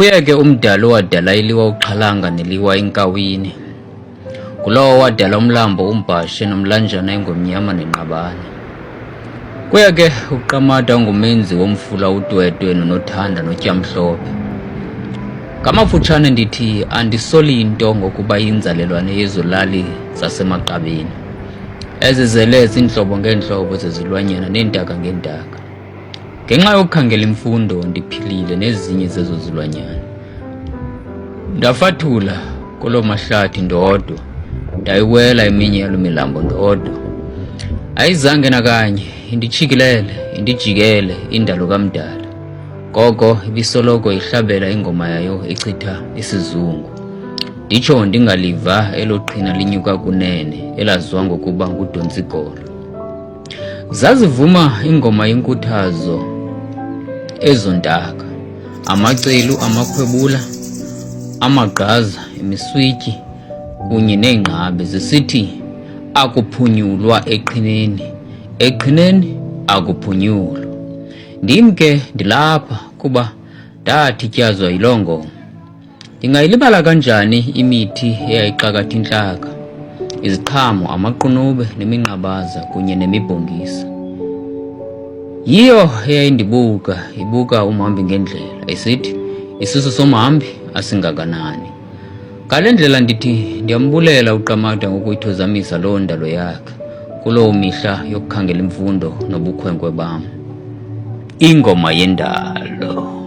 Uyeke umdali owadala iliwa uXhalanga neliwa enkawini, ngulowo wadala umlambo uMbhashe nomlanjana engomnyama neNqabane. Kuyeke uQamata ongumenzi womfula uTwetwe noNothanda noTyamhlophe. Ngamafutshane ndithi andisoli nto ngokuba yinzalelwane yezolali zaseMaqabeni, ezizele ziintlobo ngeentlobo zezilwanyana neentaka ngeentaka. Ngenxa yokukhangela imfundo ndiphilile nezinye zezo zilwanyana. Ndafathula kuloo mahlathi ndodwa, ndayiwela eminye yalo milambo ndodwa. Ayizange nakanye inditshikilele indijikele indalo kaMdala, ngoko ibisoloko ihlabela ingoma yayo echitha isizungu. Nditsho ndingaliva elo qhina linyuka kunene elaziwa ngokuba nguDontsiGolo. Zazivuma ingoma yenkuthazo ezo ntaka, amacelu, amakhwebula, amagqaza, imiswityi kunye neengqabe zisithi akuphunyulwa eqhineni, eqhineni akuphunyulwa. Ndim ke ndilapha kuba ndathityazwa yiloo ngoma. Ndingayilibala kanjani imithi eyayiqakatha intlaka, iziqhamo, amaqunube neminqabaza kunye nemibhongisa. Yiyo eyayindibuka ibuka umhambi ngendlela isithi isisu somhambi asingakanani. Ngale ndlela ndithi ndiyambulela uQamata ngokuyithozamisa loo ndalo yakhe kuloo mihla yokukhangela imfundo nobukhwenkwe bam. Ingoma yendalo.